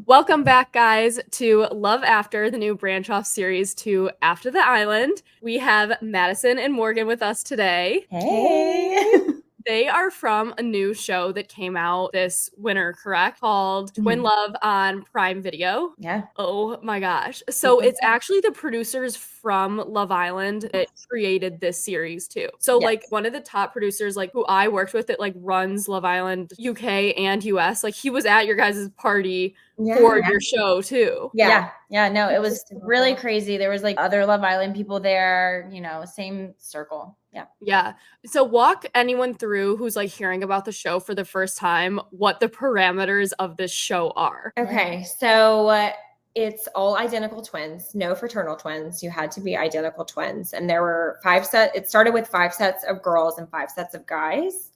Welcome back, guys, to Love After, the new branch off series to After the Island. We have Madison and Morgan with us today. Hey. They are from a new show that came out this winter, correct? Called Twin Love on Prime Video. Yeah. Oh my gosh. So it's actually the producers from Love Island that created this series too. So like one of the top producers, like who I worked with that like runs Love Island UK and US, like he was at your guys' party for your show too. Yeah. No, it was really crazy. There was like other Love Island people there, same circle. Yeah. So walk anyone through who's like hearing about the show for the first time, what the parameters of this show are. Okay. So it's all identical twins, no fraternal twins. You had to be identical twins. And there were it started with 5 sets of girls and 5 sets of guys.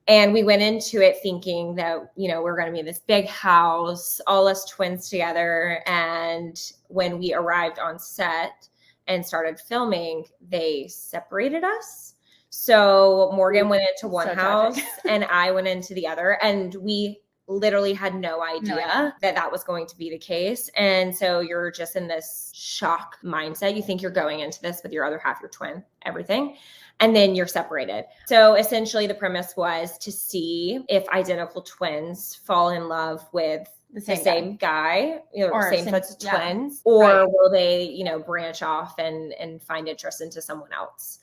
And we went into it thinking that, we're going to be in this big house, all us twins together. And when we arrived on set and started filming, they separated us. So Morgan went into one house and I went into the other. And we literally had no idea that was going to be the case. And so you're just in this shock mindset. You think you're going into this with your other half, your twin, everything. And then you're separated. So essentially the premise was to see if identical twins fall in love with the same guy, or same sets of twins, or will they, branch off and find interest into someone else.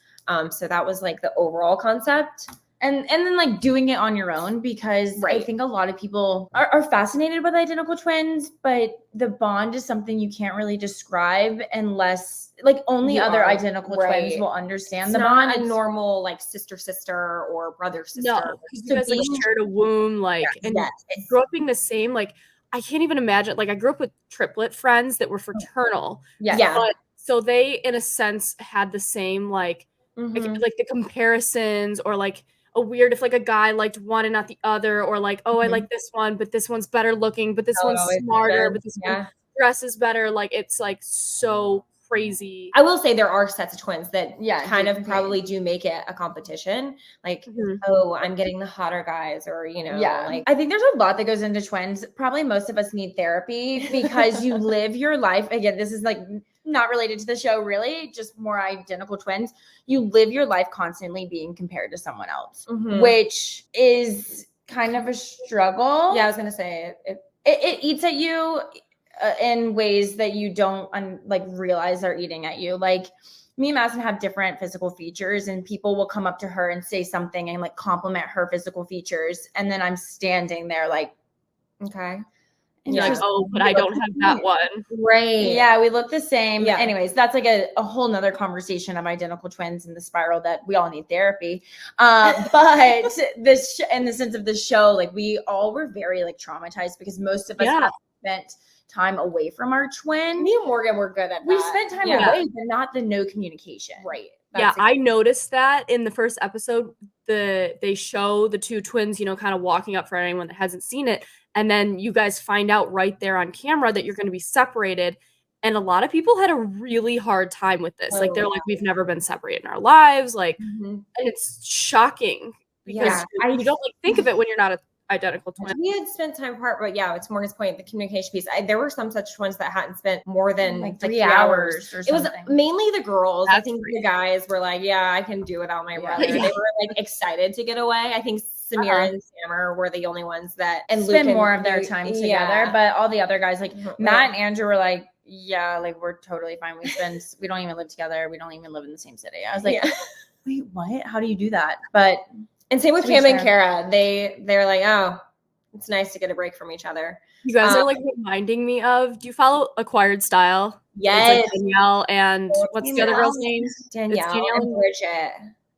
So that was like the overall concept. And then like doing it on your own, because I think a lot of people are fascinated with identical twins, but the bond is something you can't really describe unless like only other identical twins will understand the bond. It's not a normal like sister or brother sister. No, because you guys like shared a womb, like and grew up being the same. Like I can't even imagine. Like I grew up with triplet friends that were fraternal. But so they in a sense had the same like the comparisons, or like a weird if like a guy liked one and not the other, or like I like this one but this one's better looking, but this one's smarter, but this one dresses better. Like it's like so crazy. I will say there are sets of twins that kind of probably do make it a competition, like I'm getting the hotter guys, or like I think there's a lot that goes into twins. Probably most of us need therapy because you live your life, again, this is like not related to the show really, just more identical twins. You live your life constantly being compared to someone else, which is kind of a struggle. I was gonna say it eats at you in ways that you don't realize are eating at you. Like me and Madison have different physical features, and people will come up to her and say something and like compliment her physical features, and then I'm standing there like, okay. And you're like, oh, but I don't have that one. Right. Yeah, we look the same. Yeah. Anyways, that's like a whole nother conversation of identical twins and the spiral that we all need therapy. But this, in the sense of the show, like we all were very like traumatized because most of us have spent time away from our twin. Me and Morgan were good at that. We spent time away, but not the no communication. Right. I noticed that in the first episode, they show the two twins, kind of walking up for anyone that hasn't seen it. And then you guys find out right there on camera that you're going to be separated. And a lot of people had a really hard time with this. Like, they're like, we've never been separated in our lives. Like, and it's shocking because you don't like think of it when you're not an identical twin. We had spent time apart, but it's Morgan's point, the communication piece. There were some such twins that hadn't spent more than like 3 hours or something. It was mainly the girls. I think the guys were like, I can do without my brother. They were like excited to get away. I think Samir and Sammer were the only ones that spend more of their time together. But all the other guys, like Matt and Andrew, were like, like we're totally fine. We don't even live together. We don't even live in the same city. I was like, wait, what? How do you do that? And same with Cam and Kara. They're like, oh, it's nice to get a break from each other. You guys are like reminding me of, do you follow Acquired Style? Yes. It's like Danielle and what's the other girl's name? Danielle and Bridget.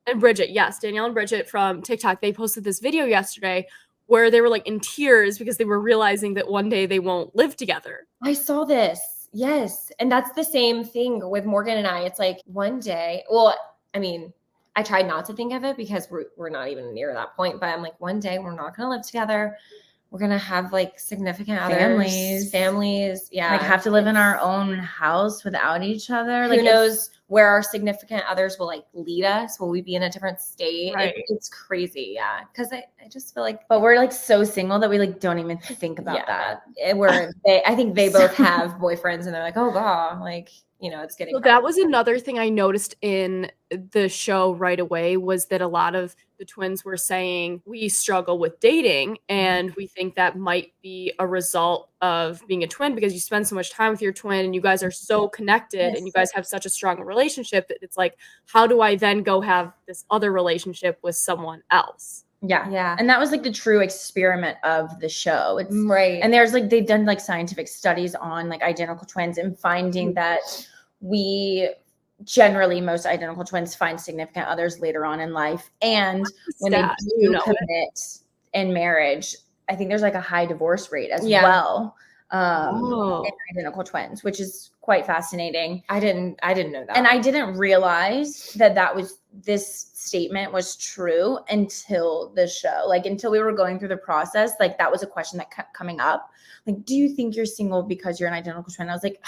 And Bridget, yes. Danielle and Bridget from TikTok. They posted this video yesterday where they were like in tears because they were realizing that one day they won't live together. I saw this. Yes. And that's the same thing with Morgan and I. It's like one day, I tried not to think of it because we're not even near that point, but I'm like, one day we're not going to live together. we're going to have like significant families. Yeah. Like have to live in our own house without each other. Who knows where our significant others will like lead us? Will we be in a different state? Right. It's crazy. Yeah. Cause I just feel like, but we're like so single that we like don't even think about that. I think they both have boyfriends and they're like, oh God, like, you know, it's getting. So that was another thing I noticed in the show right away was that a lot of the twins were saying we struggle with dating and we think that might be a result of being a twin because you spend so much time with your twin and you guys are so connected and you guys have such a strong relationship that it's like, how do I then go have this other relationship with someone else? Yeah. And that was like the true experiment of the show. It's right. And there's like, they've done like scientific studies on like identical twins and finding that most identical twins find significant others later on in life. And when they do commit in marriage, I think there's like a high divorce rate as well. In identical twins, which is quite fascinating. I didn't know that. And I didn't realize this statement was true until the show, like until we were going through the process. Like that was a question that kept coming up. Like, do you think you're single because you're an identical twin? I was like,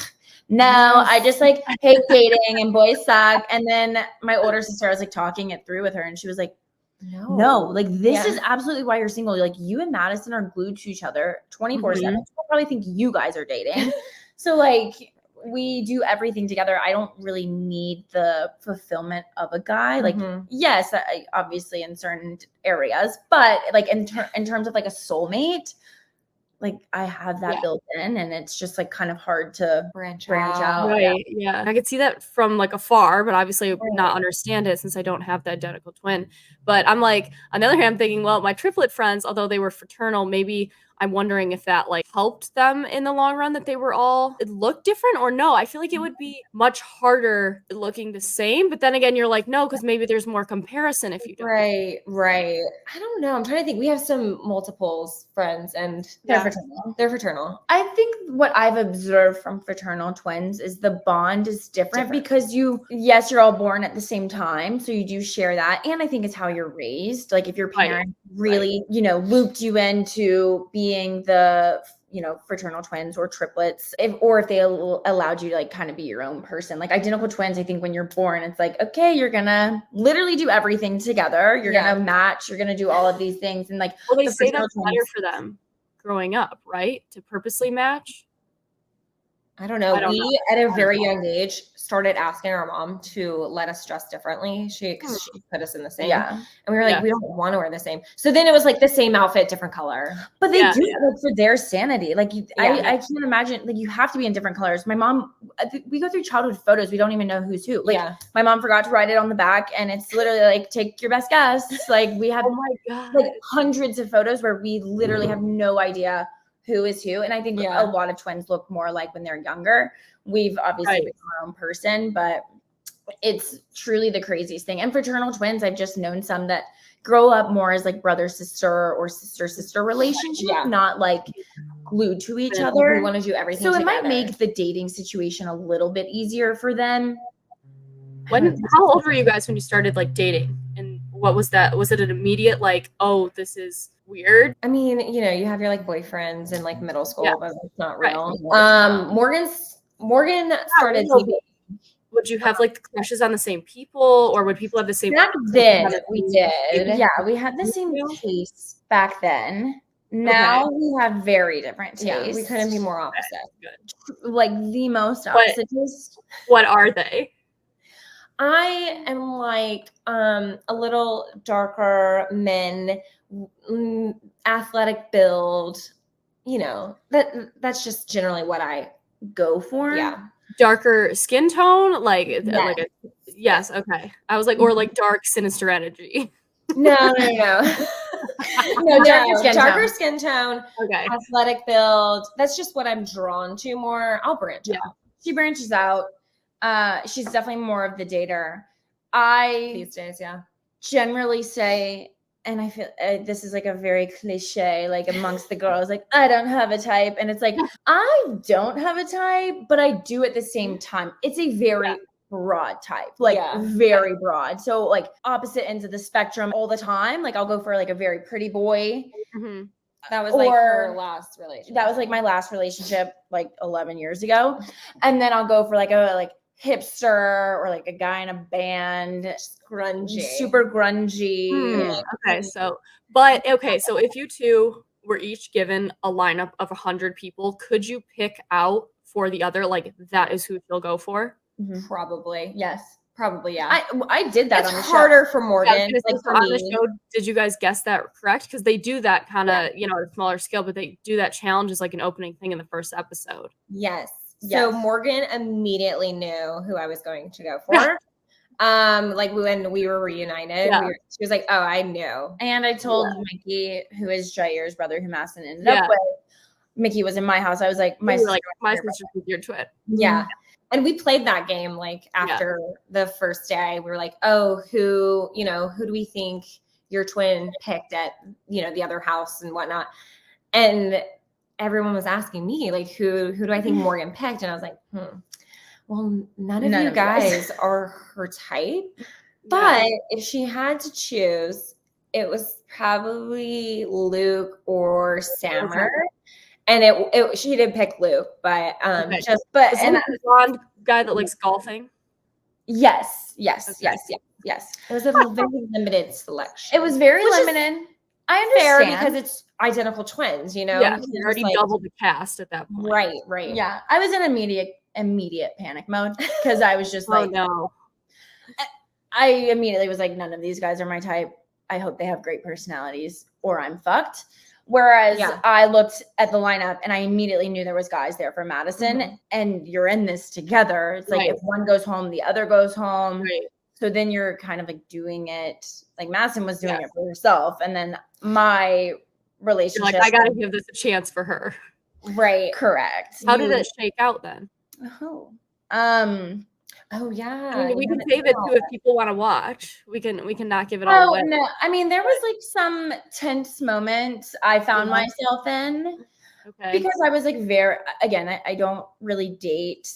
no, I just like hate dating and boys suck. And then my older sister, I was like talking it through with her and she was like, no, like this is absolutely why you're single. Like you and Madison are glued to each other 24/7. People probably think you guys are dating. So like we do everything together. I don't really need the fulfillment of a guy. Like, yes, obviously in certain areas, but like in terms of like a soulmate, like I have that built in and it's just like kind of hard to branch out. Right. Yeah. I could see that from like afar, but obviously not understand it since I don't have the identical twin. But I'm like, on the other hand, I'm thinking, well, my triplet friends, although they were fraternal, maybe I'm wondering if that like helped them in the long run that they were all look different or no. I feel like it would be much harder looking the same. But then again, you're like, no, because maybe there's more comparison if you don't. Right. I don't know. I'm trying to think. We have some multiples friends and they're fraternal. They're fraternal. I think what I've observed from fraternal twins is the bond is different. Because you're all born at the same time. So you do share that. And I think it's how you're raised. Like if your parents really, looped you into being the fraternal twins or triplets, if they allowed you to like kind of be your own person. Like identical twins, I think when you're born, it's like, okay, you're gonna literally do everything together. You're gonna match. You're gonna do all of these things, and like they say that's better for them growing up, right? To purposely match. I don't know. We at a very young age started asking our mom to let us dress differently. She put us in the same. Yeah. And we were like, we don't want to wear the same. So then it was like the same outfit, different color. But they do it for their sanity. Like I can't imagine, like you have to be in different colors. My mom, we go through childhood photos. We don't even know who's who. Like my mom forgot to write it on the back and it's literally like, take your best guess. Like we have like hundreds of photos where we literally have no idea who is who. And I think a lot of twins look more like when they're younger. We've obviously become our own person, but it's truly the craziest thing. And fraternal twins, I've just known some that grow up more as like brother-sister or sister-sister relationship, not like glued to each other. We want to do everything So together. it might make the dating situation a little bit easier for them. How old were you guys when you started like dating? And what was that? Was it an immediate like, oh, this is weird? I mean, you have your like boyfriends in like middle school, but it's not real. Morgan started TV. Would you have like the crushes on the same people, or would people have the same? Back then, we did. Yeah, we had the same tastes back then. Now we have very different tastes. Yeah, we couldn't be more opposite. Good. Like the most opposite taste. What are they? I am like a little darker men, athletic build. That's just generally what I go for. Yeah. Darker skin tone, yes, okay. I was like, or like dark sinister energy. No. Darker skin tone. Okay. Athletic build. That's just what I'm drawn to more. I'll branch out. She branches out. She's definitely more of the dater. These days, generally say, and I feel this is like a very cliche, like amongst the girls, like I don't have a type, and it's like I don't have a type, but I do at the same time. It's a very broad type, like very broad. So like opposite ends of the spectrum all the time. Like I'll go for like a very pretty boy. That was like her last relationship. That was like my last relationship, like 11 years ago. And then I'll go for like a hipster or like a guy in a band, just grungy, super grungy. Okay, so if you two were each given a lineup of 100 people, could you pick out for the other, like, that is who she'll go for? Mm-hmm. Probably. Yes. Probably, yeah. I did that it's on the harder show. for Morgan. Yeah, like for on the show, did you guys guess that correct? Because they do that kind of, you know, at a smaller scale, but they do that challenge as like an opening thing in the first episode. Yes. So Morgan immediately knew who I was going to go for. Like when we were reunited, she was like, "Oh, I knew." And I told Mickey, who is Jair's brother, who Madison ended up with. Mickey was in my house. I was like, my sister's with your twin. Yeah. And we played that game like after the first day. We were like, "Oh, who do we think your twin picked at, the other house and whatnot?" And everyone was asking me, like, who do I think Morgan picked? And I was like, well, none of you guys are her type. But if she had to choose, it was probably Luke or Sammer. And she did pick Luke, but and the blonde guy that likes golfing. Yes. It was a very limited selection. It was very limited. I understand because it's identical twins, Yeah, you already doubled the cast at that point. Right. Yeah, I was in immediate panic mode because I was just like, oh no. I immediately was like, none of these guys are my type. I hope they have great personalities or I'm fucked. Whereas I looked at the lineup and I immediately knew there was guys there for Madison, and you're in this together. It's like if one goes home, the other goes home. Right. So then you're kind of like doing it, like Madison was doing it for herself. And then my relationship. You're like, I got to give this a chance for her. Right. Correct. How did it shake out then? Oh yeah. I mean, we can save it too if people want to watch. We can not give it all away. No. I mean, there was like some tense moments I found myself in. Okay. Because I was like I don't really date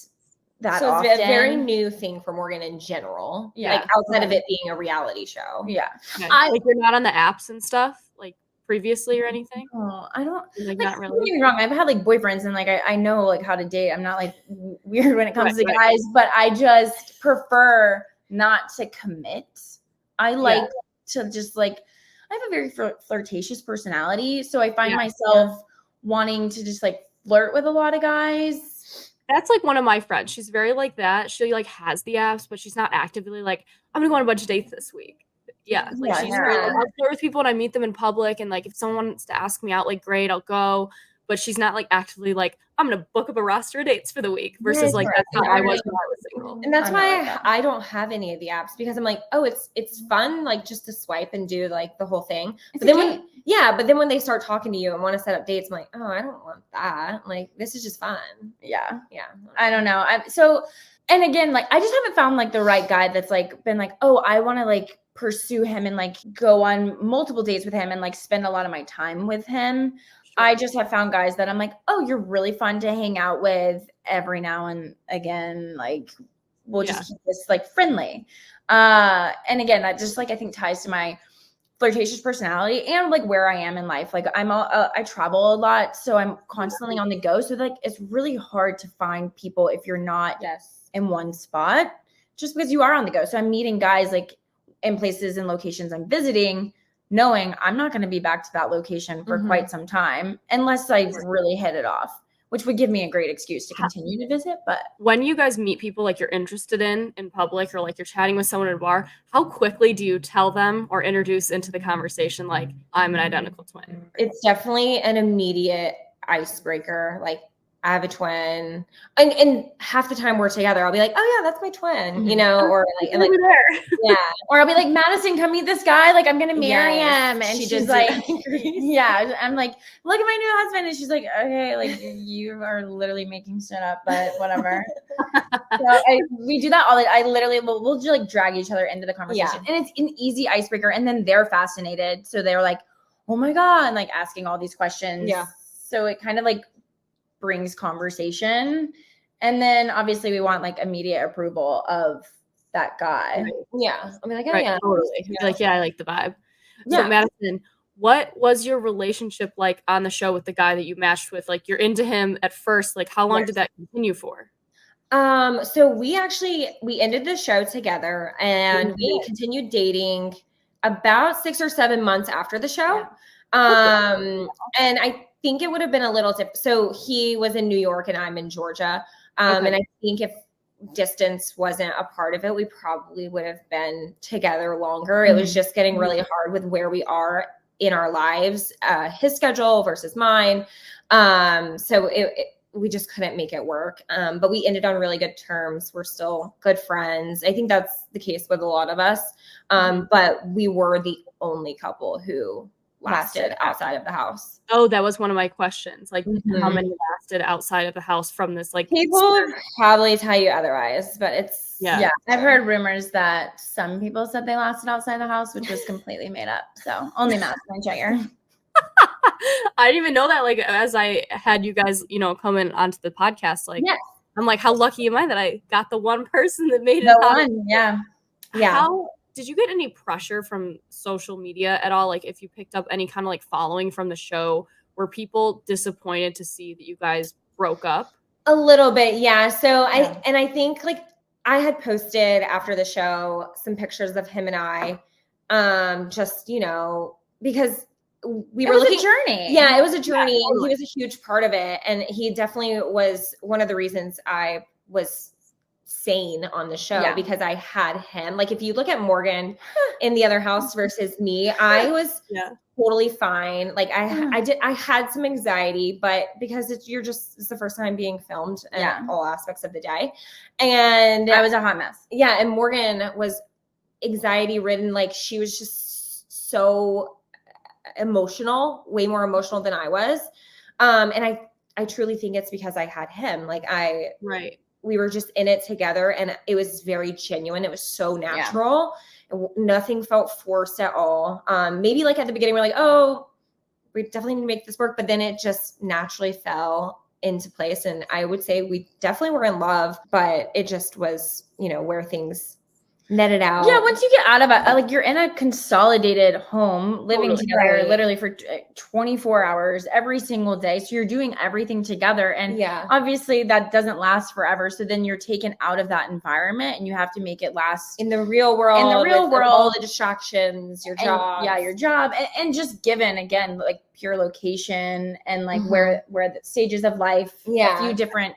that often. So it's a very new thing for Morgan in general. Yeah. Like outside of it being a reality show. Yeah. Okay. Like you're not on the apps and stuff, like previously or anything? Oh, I don't like not really. Don't get me wrong. I've had like boyfriends and like I know like how to date. I'm not like weird when it comes to guys, but I just prefer not to commit. I like to just like I have a very flirtatious personality, so I find myself wanting to just like flirt with a lot of guys. That's like one of my friends. She's very like that. She like has the apps, but she's not actively like I'm gonna go on a bunch of dates this week. Yeah, like she's really, I'll flirt with people when I meet them in public, and like if someone wants to ask me out, like great, I'll go. But she's not like actively like I'm gonna book up a roster of dates for the week. Versus like that's how I was when I was single. And that's why I don't have any of the apps because I'm like, oh, it's fun like just to swipe and do like the whole thing. But then when they start talking to you and want to set up dates, I'm like, oh, I don't want that. Like this is just fun. Yeah. I don't know. And again, like I just haven't found like the right guy that's like been like, oh, I want to like pursue him and like go on multiple dates with him and like spend a lot of my time with him. I just have found guys that I'm like, oh, you're really fun to hang out with every now and again. Like we'll just keep this like friendly. And again, that just like I think ties to my flirtatious personality and like where I am in life. Like I travel a lot, so I'm constantly on the go. So like it's really hard to find people if you're not in one spot, just because you are on the go. So I'm meeting guys like in places and locations I'm visiting, knowing I'm not going to be back to that location for quite some time unless I really hit it off, which would give me a great excuse to continue to visit. But when you guys meet people like you're interested in public or like you're chatting with someone at a bar, how quickly do you tell them or introduce into the conversation like I'm an identical twin? It's definitely an immediate icebreaker. Like I have a twin, and half the time we're together, I'll be like, "Oh yeah, that's my twin," you know, or like, and like or I'll be like, "Madison, come meet this guy. Like, I'm gonna marry him," and she's like, "Yeah." I'm like, "Look at my new husband," and she's like, "Okay, like you are literally making shit up, but whatever." So we do that all. I literally we'll just like drag each other into the conversation, and it's an easy icebreaker. And then they're fascinated, so they're like, "Oh my god," and like asking all these questions. Yeah. So it kind of like brings conversation, and then obviously we want like immediate approval of that guy. Yeah, I mean, like, oh yeah, totally. Like, yeah, I like the vibe. So Madison, what was your relationship like on the show with the guy that you matched with? Like, you're into him at first. Like, how long did that continue for? So we ended the show together, and we continued dating about 6 or 7 months after the show. And I think it would have been a little different. So he was in New York and I'm in Georgia. And I think if distance wasn't a part of it, we probably would have been together longer. It was just getting really hard with where we are in our lives, his schedule versus mine. So we just couldn't make it work. But we ended on really good terms. We're still good friends. I think that's the case with a lot of us. But we were the only couple who lasted outside of the house. Oh, that was one of my questions. Like, how many lasted outside of the house from this? Like, people will probably tell you otherwise, but it's yeah. I've heard rumors that some people said they lasted outside the house, which was completely made up. So only Madison and Jair. I didn't even know that. Like, as I had you guys, coming onto the podcast, like, I'm like, how lucky am I that I got the one person that made it? One, yeah. How did you get any pressure from social media at all? Like, if you picked up any kind of like following from the show, were people disappointed to see that you guys broke up? A little bit, yeah. So I think like I had posted after the show some pictures of him and I, just because we were looking a journey. Yeah, it was a journey, and he was a huge part of it, and he definitely was one of the reasons I was sane on the show because I had him. Like, if you look at Morgan in the other house versus me, I was totally fine. Like, I had some anxiety, but because it's the first time being filmed in all aspects of the day, and I was a hot mess. Yeah, and Morgan was anxiety ridden. Like, she was just so emotional, way more emotional than I was. And I truly think it's because I had him. Like, we were just in it together, and it was very genuine. It was so natural. Nothing felt forced at all. Maybe like at the beginning, we're like, oh, we definitely need to make this work. But then it just naturally fell into place. And I would say we definitely were in love, but it just was, where things netted out. Yeah, once you get out of it, like, you're in a consolidated home, living together literally for 24 hours every single day. So you're doing everything together, and obviously that doesn't last forever. So then you're taken out of that environment, and you have to make it last in the real world. All the distractions, your job, your job, and just given again like pure location and like where the stages of life, a few different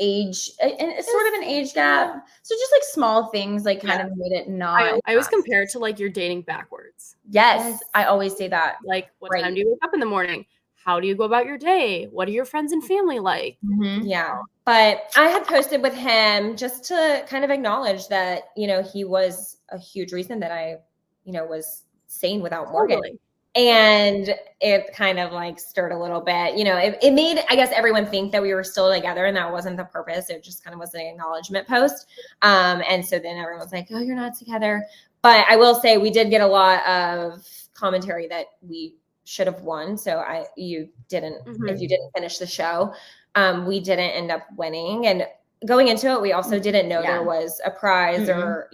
age, and it's sort of an age gap. So just like small things like kind of made it not. I always compare it to like you're dating backwards. Yes. I always say that. Like, what time do you wake up in the morning? How do you go about your day? What are your friends and family like? Yeah. But I had posted with him just to kind of acknowledge that, he was a huge reason that I, was sane without Morgan. Totally. And it kind of like stirred a little bit, it made, I guess, everyone think that we were still together, and that wasn't the purpose. It just kind of was an acknowledgement post. And so then everyone was like, oh, you're not together. But I will say we did get a lot of commentary that we should have won. So if you didn't finish the show, we didn't end up winning. And going into it, we also didn't know there was a prize or,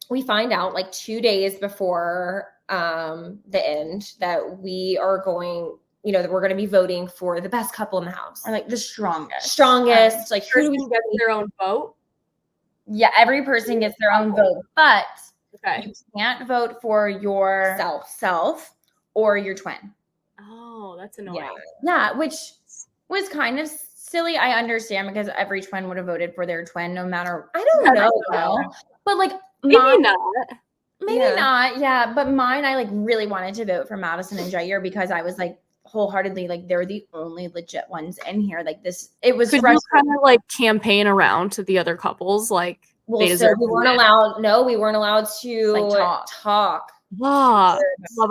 we find out like 2 days before the end that we are going, that we're going to be voting for the best couple in the house, or like the strongest. Like, who do we get their own vote? Yeah, every person gets their own vote, but you can't vote for your self or your twin. Oh, that's annoying. Yeah, which was kind of silly. I understand, because every twin would have voted for their twin no matter. I don't know. But like, maybe not. Maybe not. Yeah. But mine, I like really wanted to vote for Madison and Jair, because I was like wholeheartedly like, they're the only legit ones in here. Like, this, it was. Could you kind of like campaign around to the other couples? Like, so we weren't allowed. No, we weren't allowed to like, talk. Love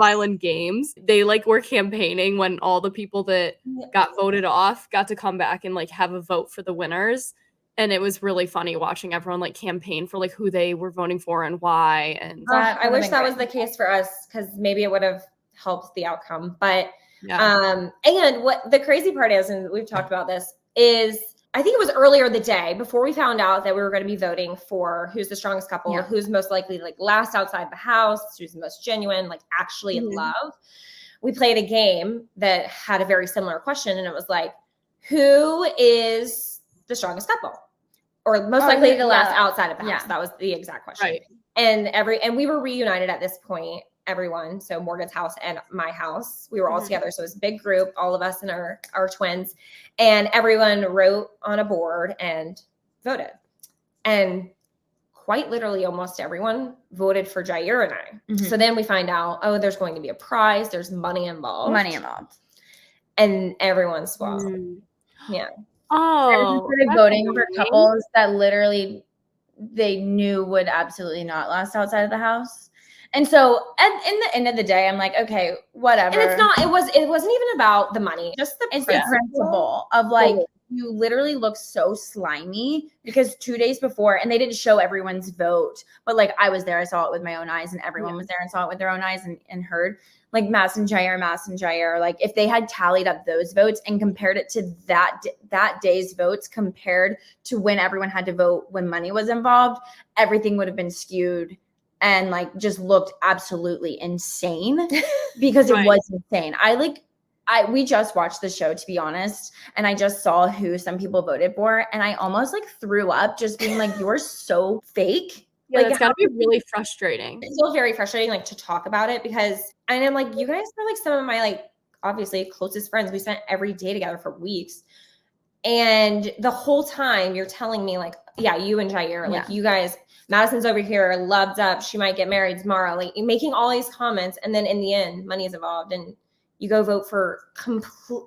Island games. They like were campaigning when all the people that got voted off got to come back and like have a vote for the winners. And it was really funny watching everyone like campaign for like who they were voting for and why. And I wish that was the case for us, because maybe it would have helped the outcome. But and what the crazy part is, and we've talked about this, is I think it was earlier the day before we found out that we were going to be voting for who's the strongest couple, who's most likely like last outside the house, who's the most genuine, like actually in love. we played a game that had a very similar question. And it was like, who is the strongest couple? Or most likely to last outside of the house. That was the exact question. Right. And we were reunited at this point, everyone. So Morgan's house and my house, we were all together. So it was a big group, all of us and our twins. And everyone wrote on a board and voted. And quite literally almost everyone voted for Jair and I. So then we find out, there's going to be a prize. There's money involved. And everyone swallowed. Yeah. Oh, started voting for couples that literally they knew would absolutely not last outside of the house. And so in the end of the day, I'm like, okay, whatever. And it wasn't even about the money. Just the principle of like, you literally look so slimy because 2 days before, and they didn't show everyone's vote, but like I was there, I saw it with my own eyes, and everyone was there and saw it with their own eyes and heard. Like Madison and Jair, like if they had tallied up those votes and compared it to that day's votes compared to when everyone had to vote when money was involved, everything would have been skewed and like just looked absolutely insane because it was insane. We just watched the show, to be honest, and I just saw who some people voted for, and I almost like threw up just being like, you're so fake. Yeah, like, it's gotta be really frustrating. It's still very frustrating, like, to talk about it because, and I'm like, you guys are like some of my, like, obviously closest friends. We spent every day together for weeks. And the whole time you're telling me like, yeah, you and Jair, like you guys, Madison's over here, loves up. She might get married tomorrow. Like making all these comments. And then in the end, money is involved and you go vote for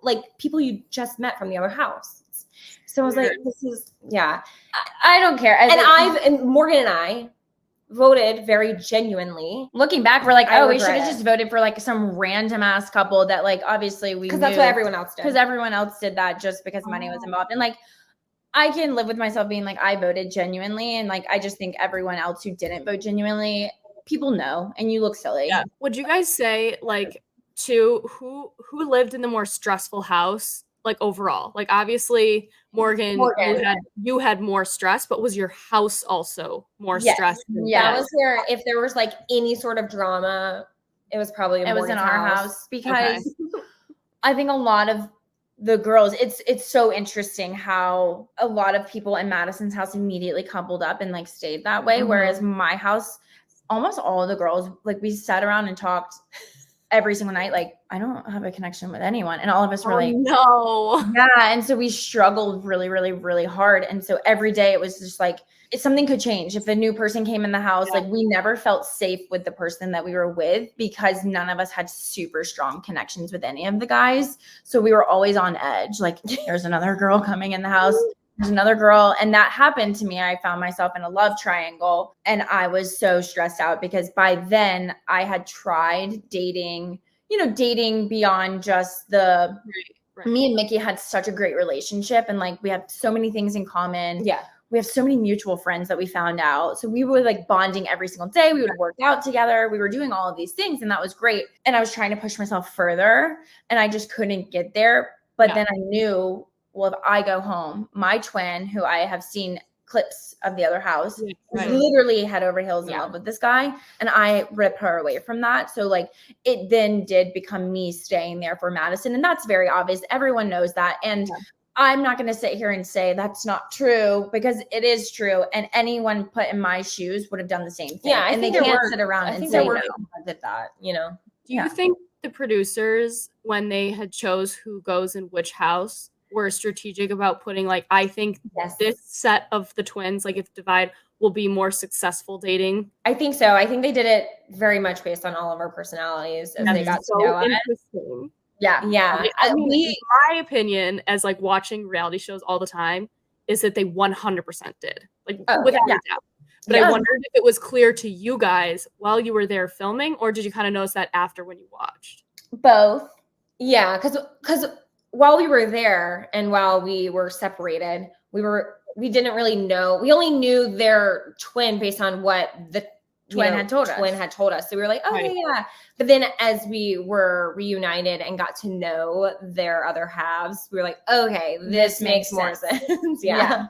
like people you just met from the other house. So I was like, this is, I don't care. And Morgan and I voted very genuinely. Looking back, we're like, we should have just voted for like some random ass couple that like obviously we knew. Because that's what everyone else did. Because everyone else did that just because money was involved. And like, I can live with myself being like, I voted genuinely. And like, I just think everyone else who didn't vote genuinely, people know, and you look silly. Yeah. Would you guys say like who lived in the more stressful house? Like overall, like obviously Morgan. You had more stress, but was your house also more stressed? That was where if there was like any sort of drama, it was probably in our house because I think a lot of the girls, it's so interesting how a lot of people in Madison's house immediately coupled up and like stayed that way, whereas my house, almost all of the girls, like we sat around and talked every single night, like I don't have a connection with anyone, and all of us were like, no, and so we struggled really, really, really hard, and so every day it was just like if something could change, if a new person came in the house, like we never felt safe with the person that we were with because none of us had super strong connections with any of the guys, so we were always on edge. Like there's another girl coming in the house. There's another girl. And that happened to me. I found myself in a love triangle and I was so stressed out because by then I had tried dating beyond just the, me and Mickey had such a great relationship and like we have so many things in common. Yeah. We have so many mutual friends that we found out. So we were like bonding every single day. We would work out together. We were doing all of these things and that was great. And I was trying to push myself further and I just couldn't get there. But then I knew, well, if I go home, my twin, who I have seen clips of the other house, was literally head over heels in love with this guy. And I ripped her away from that. So like it then did become me staying there for Madison. And that's very obvious. Everyone knows that. And I'm not going to sit here and say that's not true because it is true. And anyone put in my shoes would have done the same thing. Yeah, and they can't sit around and say no. Did that, you know? Do you think the producers, when they had chose who goes in which house, were strategic about putting like, I think this set of the twins, like if divide, will be more successful dating? I think so. I think they did it very much based on all of our personalities as they got to know us. Yeah. I mean, my opinion as like watching reality shows all the time is that they 100% did. Like without a doubt. But I wondered if it was clear to you guys while you were there filming, or did you kind of notice that after when you watched? Both. Yeah, because while we were there and while we were separated, we didn't really know. We only knew their twin based on what the twin had told us. So we were like, yeah. But then as we were reunited and got to know their other halves, we were like, okay, this makes more sense. Yeah.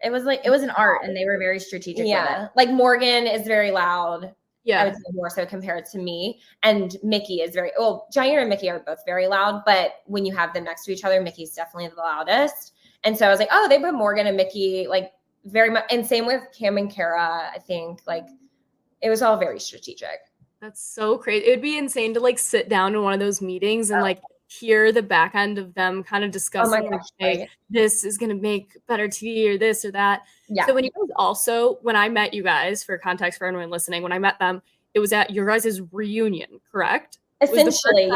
It was an art and they were very strategic with it. Like Morgan is very loud I would say more so compared to me. And Mickey is Jair and Mickey are both very loud, but when you have them next to each other, Mickey's definitely the loudest. And so I was like, oh, they put Morgan and Mickey like very much, and same with Cam and Kara. I think like it was all very strategic. That's so crazy. It would be insane to like sit down in one of those meetings and like hear the back end of them kind of discussing like, hey, this is going to make better TV or this or that. Yeah. So when you guys also, when I met you guys, for context for anyone listening, when I met them, it was at your guys' reunion, correct? Essentially,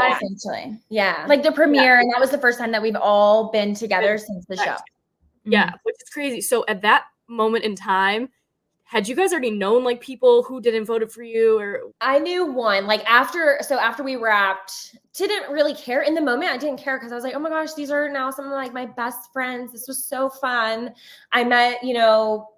yeah. Like the premiere, and that was the first time that we've all been together since the show. Yeah, which is crazy. So at that moment in time, had you guys already known like people who didn't vote for you? Or I knew one, like after we wrapped, didn't really care. In the moment, I didn't care because I was like, oh my gosh, these are now some of like my best friends. This was so fun. I met,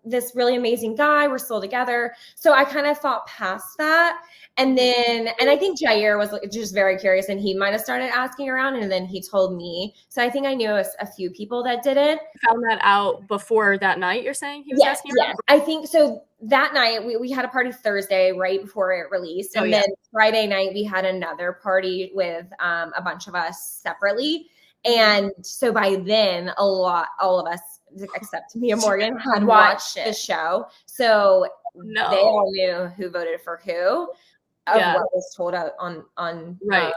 this really amazing guy. We're still together. So I kind of thought past that. And I think Jair was just very curious, and he might have started asking around, and then he told me. So I think I knew a few people that didn't. Found that out before that night, you're saying? He was asking around? Yes. I think so. That night, we had a party Thursday right before it released. And then Friday night, we had another party with a bunch of us separately. And so by then, all of us, except me and Morgan, had watched the show. So they all knew who voted for who. What was told out on right.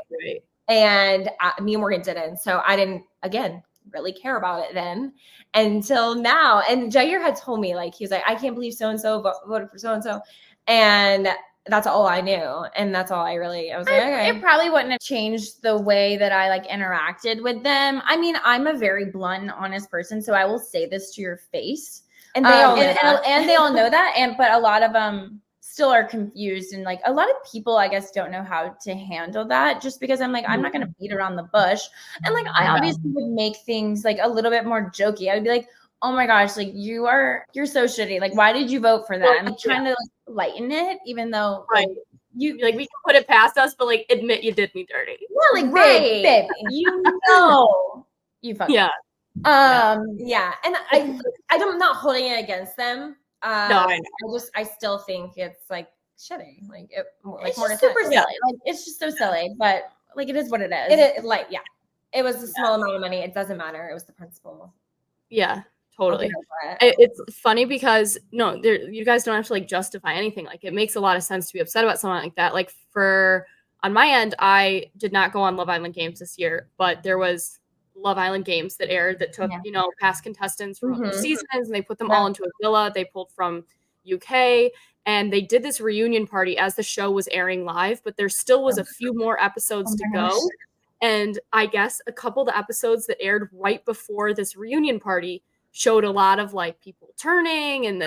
And me and Morgan didn't, so I didn't again really care about it then until now. And Jair had told me, like, he was like, I can't believe so and so voted for so and so, and that's all I knew, and that's all I was like, okay. It probably wouldn't have changed the way that I like interacted with them. I mean, I'm a very blunt, honest person, so I will say this to your face, and they all know that. And they all know that, but a lot of them still are confused, and like a lot of people I guess don't know how to handle that, just because I'm like, I'm not going to beat around the bush, and like I obviously would make things like a little bit more jokey. I would be like, oh my gosh, like you're so shitty, like why did you vote for them? I'm trying to like lighten it, even though like, you like, we can put it past us, but like admit you did me dirty. Yeah, like babe, you fucking and I'm not holding it against them. No, I know. I still think it's like shitty. Like it's just super silly. Like it's just so silly, but like it is what it is. It was a small amount of money. It doesn't matter. It was the principle. Yeah, totally. It's funny because you guys don't have to like justify anything. Like it makes a lot of sense to be upset about something like that. Like on my end, I did not go on Love Island Games this year, but there was Love Island Games that aired that took, past contestants from other seasons, and they put them all into a villa. They pulled from UK, and they did this reunion party as the show was airing live, but there still was a few more episodes to go. And I guess a couple of the episodes that aired right before this reunion party showed a lot of like people turning and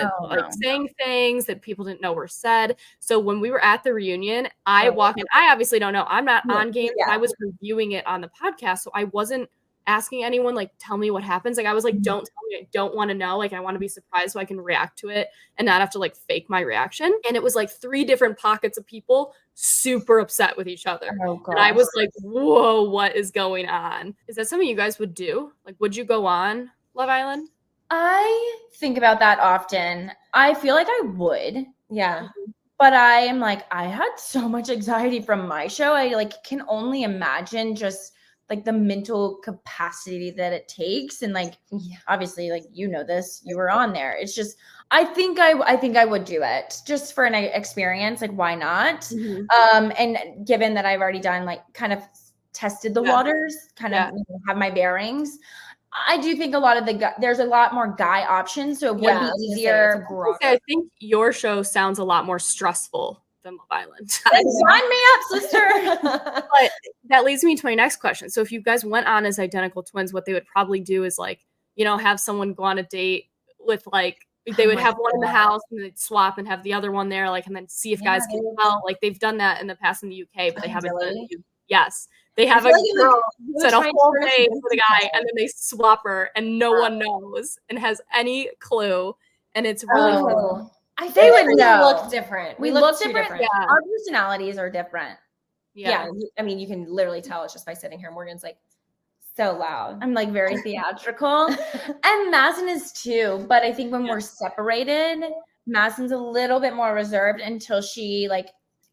saying things that people didn't know were said. So when we were at the reunion, I walk in, I obviously don't know. I'm not on Games. I was reviewing it on the podcast, so I wasn't asking anyone like, tell me what happens. Like I was like, don't tell me, I don't want to know. Like I want to be surprised so I can react to it and not have to like fake my reaction. And it was like 3 different pockets of people super upset with each other. And I was like, whoa, what is going on? Is that something you guys would do? Like, would you go on Love Island? I think about that often. I feel like I would. Yeah. But I am like, I had so much anxiety from my show. I like can only imagine just like the mental capacity that it takes. And like, obviously, like, this, you were on there. It's just, I think I would do it just for an experience. Like, why not? And given that I've already done, like, kind of tested the waters, kind of have my bearings, I do think a lot of there's a lot more guy options. So it would be easier. I think your show sounds a lot more stressful than Love Island. Sign me up, sister. But that leads me to my next question. So if you guys went on as identical twins, what they would probably do is like, have someone go on a date with like, they would have one in the house and they'd swap and have the other one there, like, and then see if guys can tell. Like they've done that in the past in the UK, but they haven't done it. Yes. They have a girl set a whole day for the guy, and then they swap her, and no one knows and has any clue. And it's really cool. I think we look different. We look different. Yeah. Our personalities are different. Yeah. I mean, you can literally tell it's just by sitting here. Morgan's like so loud. I'm like very theatrical. And Madison is too. But I think when we're separated, Madison's a little bit more reserved until she like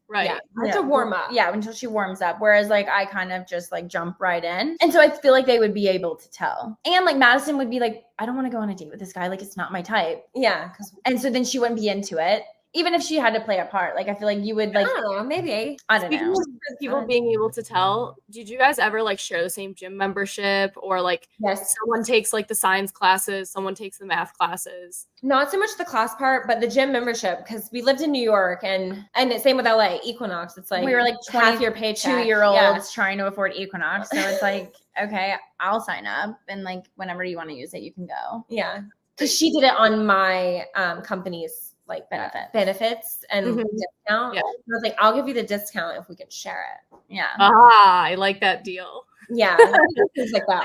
Right. Yeah. You have to warm up. Yeah, until she warms up. Whereas like I kind of just like jump right in. And so I feel like they would be able to tell. And like Madison would be like, I don't want to go on a date with this guy. Like it's not my type. Yeah. And so then she wouldn't be into it. Even if she had to play a part. Like I feel like you would like, I don't know, maybe. I don't know. Of people being able to tell, did you guys ever like share the same gym membership, or like someone takes like the science classes, someone takes the math classes? Not so much the class part, but the gym membership, because we lived in New York and same with LA, Equinox. It's like we were like half your paycheck. 2-year-olds trying to afford Equinox. So it's like, okay, I'll sign up, and like whenever you want to use it, you can go. Yeah. Because she did it on my company's like benefits and discount. Yeah. I was like, I'll give you the discount if we can share it. Yeah. I like that deal. Yeah. Things like that.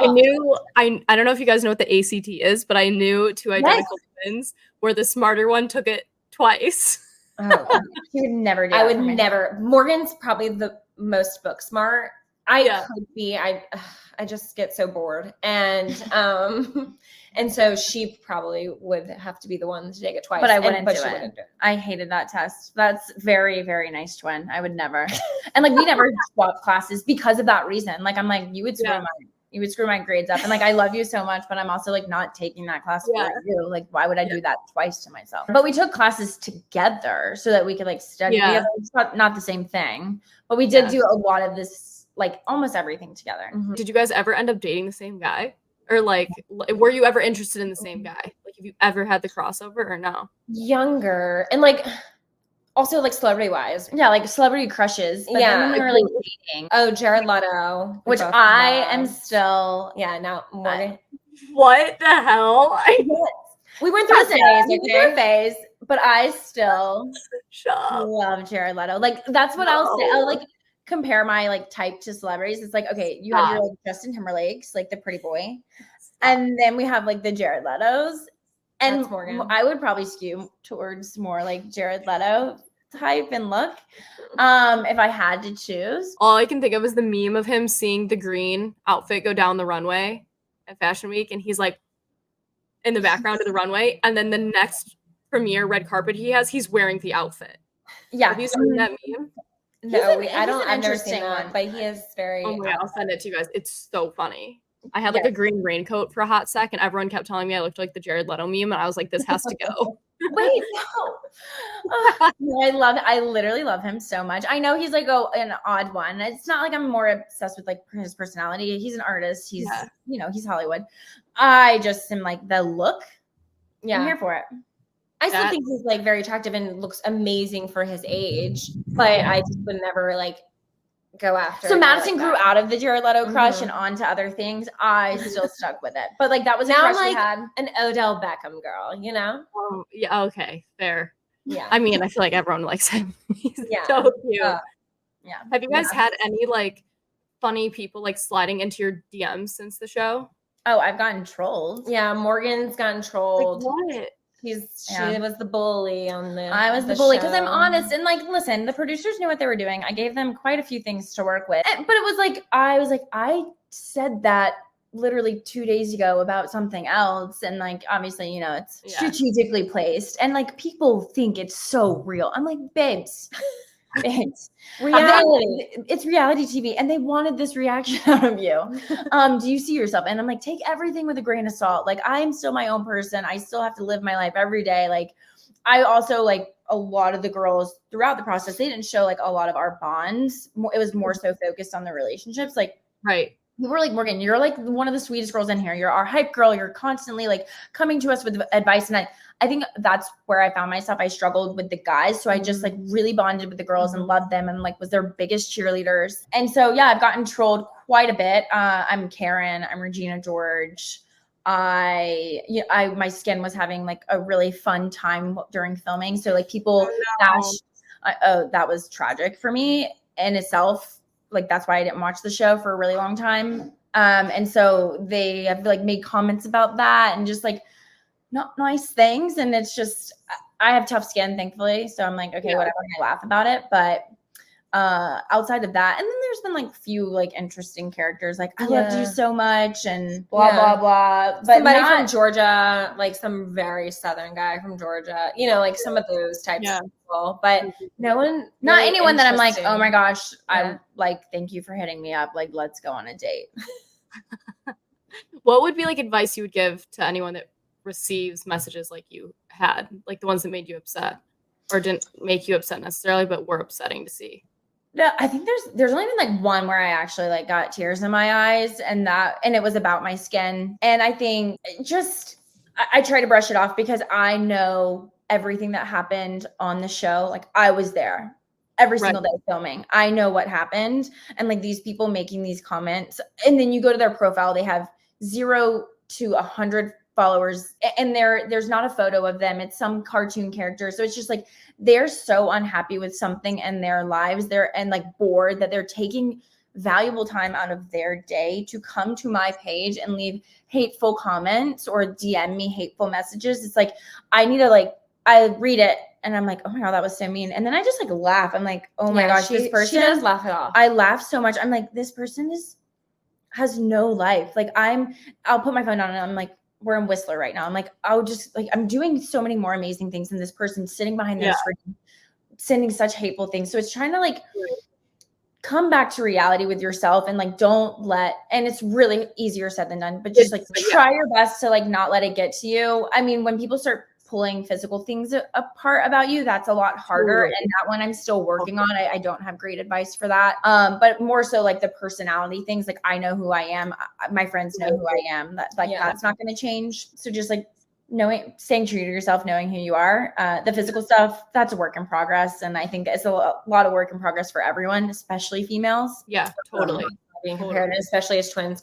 I don't know if you guys know what the ACT is, but I knew 2 identical twins where the smarter one took it twice. Oh, she would never do I would never. Morgan's probably the most book smart. I could be. I just get so bored. And so she probably would have to be the one to take it twice. But I wouldn't do it. I hated that test. That's very, very nice twin. I would never. And like we never swapped classes because of that reason. Like I'm like, you would screw my grades up. And like I love you so much, but I'm also like not taking that class for you. Like why would I do that twice to myself? But we took classes together so that we could like study together. It's not the same thing. But we did do a lot of this, like almost everything together. Mm-hmm. Did you guys ever end up dating the same guy? Or like, were you ever interested in the same guy? Like, have you ever had the crossover or no? Younger and like, also like celebrity wise, like celebrity crushes. But then we were like dating. Oh, Jared Leto, which I am still. Yeah, now Morgan. What the hell? We went through a phase, but I still love Jared Leto. Like that's what I'll say. I'll like compare my like type to celebrities. It's like, okay, you have your like Justin Timberlake's, like the pretty boy, and then we have like the Jared Leto's, and I would probably skew towards more like Jared Leto type and look if I had to choose. All I can think of is the meme of him seeing the green outfit go down the runway at Fashion Week, and he's like in the background of the runway, and then the next premiere red carpet he's wearing the outfit. Have you seen that meme? No, I've never seen that, but he is very. Oh my God, I'll send it to you guys. It's so funny. I had like a green raincoat for a hot sec, and everyone kept telling me I looked like the Jared Leto meme, and I was like, this has to go. Wait, no. I literally love him so much. I know he's like an odd one. It's not like I'm more obsessed with like his personality. He's an artist. He's he's Hollywood. I just am like the look. Yeah, I'm here for it. I still think he's like very attractive and looks amazing for his age, but I just would never like go after. So Madison grew out of the Jared Leto crush and onto other things. I still stuck with it, but like that was a crush we had. An Odell Beckham girl, you know? Yeah. Okay. Fair. Yeah. I mean, I feel like everyone likes him. He's so cute. Yeah. Have you guys had any like funny people like sliding into your DMs since the show? Oh, I've gotten trolled. Yeah, Morgan's gotten trolled. Like what? She was the bully on the. I was the bully because I'm honest and like, listen, the producers knew what they were doing. I gave them quite a few things to work with, but it was like I said that literally 2 days ago about something else, and like obviously it's strategically placed, and like people think it's so real. I'm like, babes. It's reality. It's reality TV, and they wanted this reaction out of you. Do you see yourself? And I'm like, take everything with a grain of salt. Like, I am still my own person. I still have to live my life every day. Like, I also like a lot of the girls throughout the process. They didn't show like a lot of our bonds. It was more so focused on the relationships. Like, we were like, Morgan, you're like one of the sweetest girls in here. You're our hype girl. You're constantly like coming to us with advice, and I think that's where I found myself. I struggled with the guys. So I just like really bonded with the girls and loved them and like was their biggest cheerleaders. And so, I've gotten trolled quite a bit. I'm Karen. I'm Regina George. My skin was having like a really fun time during filming. So like people, that was tragic for me in itself. Like, that's why I didn't watch the show for a really long time. And so they have like made comments about that and just like, not nice things, and it's just I have tough skin, thankfully, so I'm like, okay, whatever, I laugh about it. But outside of that, and then there's been like few like interesting characters like I loved you so much and blah blah blah, but somebody from Georgia, like some very southern guy from Georgia, you know, like some of those types of people, but no one, not anyone that I'm like, oh my gosh, I like, thank you for hitting me up, like let's go on a date. What would be like advice you would give to anyone that receives messages like you had, like the ones that made you upset or didn't make you upset necessarily, but were upsetting to see? No, I think there's only been like one where I actually like got tears in my eyes, and it was about my skin. And I think just I try to brush it off because I know everything that happened on the show. Like I was there every single day filming. I know what happened, and like these people making these comments, and then you go to their profile, they have 0 to 100 followers, and there's not a photo of them. It's some cartoon character. So it's just like they're so unhappy with something in their lives. They're and like bored that they're taking valuable time out of their day to come to my page and leave hateful comments or DM me hateful messages. It's like I read it and I'm like, oh my God, that was so mean. And then I just like laugh. I'm like, oh my gosh, this person, she does laugh it off. I laugh so much. I'm like, this person has no life. Like I'll put my phone on and I'm like, we're in Whistler right now. I'm like, I'm doing so many more amazing things than this person sitting behind their screen, sending such hateful things. So it's trying to like come back to reality with yourself and like, and it's really easier said than done, but just like try your best to like, not let it get to you. I mean, when people start pulling physical things apart about you, that's a lot harder. And that one I'm still working on. I don't have great advice for that. But more so like the personality things, like I know who I am. My friends know who I am. That's not going to change. So just like staying true to yourself, knowing who you are. The physical stuff, that's a work in progress. And I think it's a lot of work in progress for everyone, especially females. Yeah, totally. Being compared, especially as twins,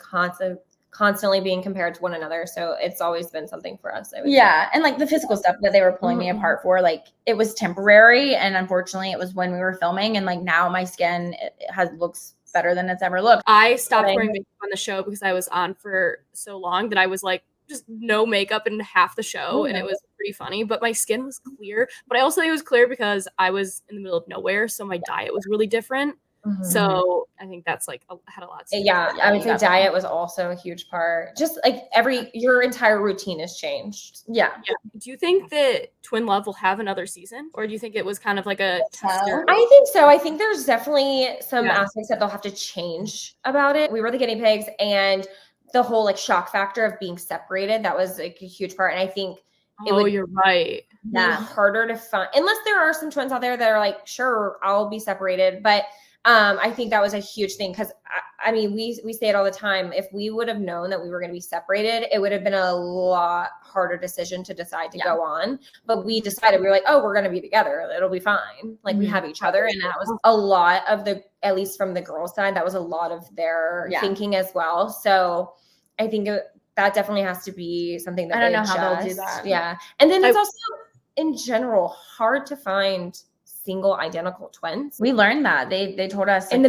constantly being compared to one another. So it's always been something for us. And like the physical stuff that they were pulling me apart for, like it was temporary. And unfortunately it was when we were filming, and like now my skin looks better than it's ever looked. I stopped wearing makeup on the show because I was on for so long that I was like just no makeup in half the show. And it was pretty funny, but my skin was clear. But I also think it was clear because I was in the middle of nowhere. So my diet was really different. So I think that's like had a lot to do. I would say diet was also a huge part. Just like your entire routine has changed. Yeah. Do you think that Twin Love will have another season, or do you think it was kind of like a tester? I think so. I think there's definitely some aspects that they'll have to change about it. We were the guinea pigs, and the whole like shock factor of being separated, that was like a huge part. And I think you're right. Be harder to find, unless there are some twins out there that are like, sure, I'll be separated, but I think that was a huge thing because I mean, we say it all the time. If we would have known that we were going to be separated, it would have been a lot harder decision to decide to go on. But we decided, we were like, oh, we're going to be together. It'll be fine. Like we have each other. And that was a lot of at least from the girls' side, that was a lot of their thinking as well. So I think that definitely has to be something that I don't know how they'll do that. Yeah. And then it's also in general hard to find single identical twins. We learned that they told us in the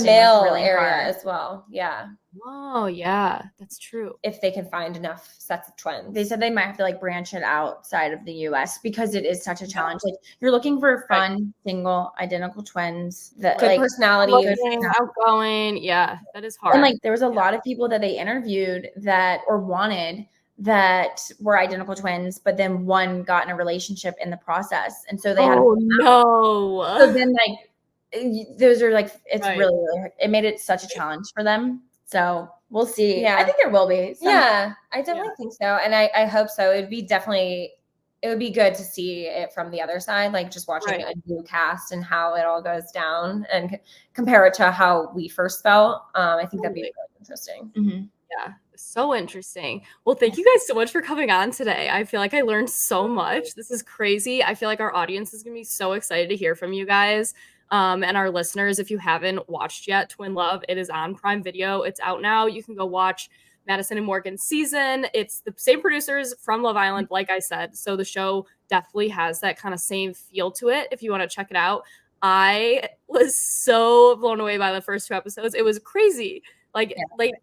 male really area as well. Yeah. Oh yeah, that's true. If they can find enough sets of twins, they said they might have to like branch it outside of the US because it is such a challenge. Like you're looking for fun single identical twins that good personality, outgoing. Yeah, that is hard. And like there was a lot of people that they interviewed that wanted that were identical twins, but then one got in a relationship in the process, and so they had. Oh no! So then, like, those are like it's really, really hard. It made it such a challenge for them. So we'll see. Yeah, I think there will be. I definitely think so, and I hope so. It would be good to see it from the other side, like just watching a new cast and how it all goes down, and compare it to how we first felt. I think that'd be really interesting. Mm-hmm. Yeah. So interesting. Well, thank you guys so much for coming on today. I feel like I learned so much. This is crazy. I feel like our audience is going to be so excited to hear from you guys. And our listeners, if you haven't watched yet, Twin Love, it is on Prime Video. It's out now. You can go watch Madison and Morgan's season. It's the same producers from Love Island, like I said. So the show definitely has that kind of same feel to it if you want to check it out. I was so blown away by the first 2 episodes. It was crazy. Like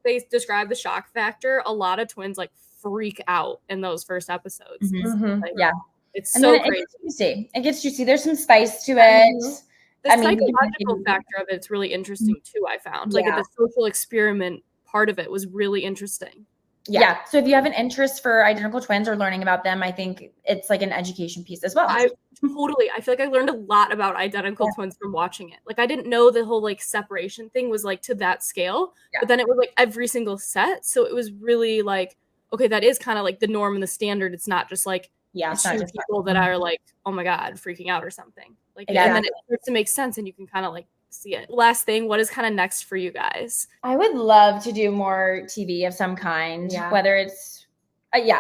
they describe the shock factor. A lot of twins like freak out in those first episodes. Mm-hmm. Like, yeah. It's so crazy. It gets juicy. There's some spice to it. The psychological factor of it's really interesting too, I found. Like the social experiment part of it was really interesting. Yeah. So if you have an interest for identical twins or learning about them, I think it's like an education piece as well. I feel like I learned a lot about identical twins from watching it. Like I didn't know the whole like separation thing was like to that scale, but then it was like every single set. So it was really like, okay, that is kind of like the norm and the standard. It's not just like it's not just people that are like, oh my God, freaking out or something. Like, and then it starts to make sense and you can kind of like see it. Last thing, what is kind of next for you guys? I would love to do more TV of some kind, whether it's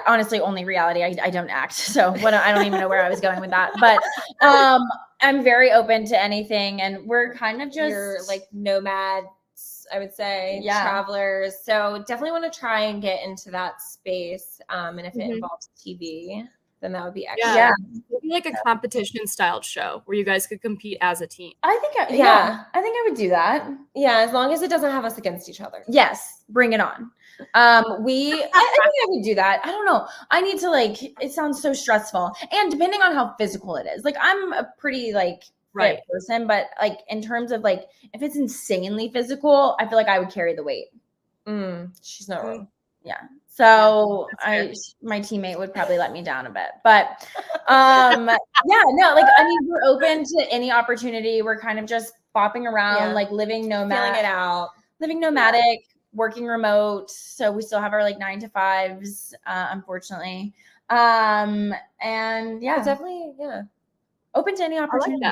honestly only reality. I don't act, so I don't even know where I was going with that, but I'm very open to anything, and we're kind of just you're like nomads, I would say, travelers, so definitely want to try and get into that space, and if it involves TV, then that would be excellent. Yeah. Maybe like a competition style show where you guys could compete as a team. I think I think I would do that. Yeah, as long as it doesn't have us against each other. Yes, bring it on. I think I would do that. I don't know. I need to like, it sounds so stressful. And depending on how physical it is, like I'm a pretty like fit person, but like in terms of like, if it's insanely physical, I feel like I would carry the weight. She's not wrong. Yeah. So my teammate would probably let me down a bit, but like, I mean, we're open to any opportunity. We're kind of just bopping around, like living nomadic, feeling it out, living nomadic, working remote. So we still have our like 9 to 5s, unfortunately. And it's definitely, open to any opportunity.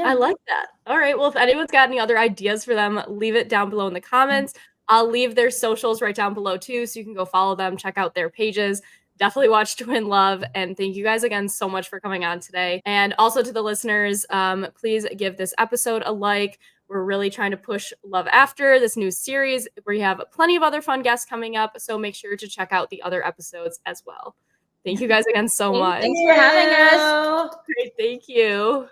I like that. All right. Well, if anyone's got any other ideas for them, leave it down below in the comments. I'll leave their socials right down below too, so you can go follow them, check out their pages. Definitely watch Twin Love. And thank you guys again so much for coming on today. And also to the listeners, please give this episode a like. We're really trying to push Love After, this new series where you have plenty of other fun guests coming up. So make sure to check out the other episodes as well. Thank you guys again so much. Thanks for having us. Great. Thank you.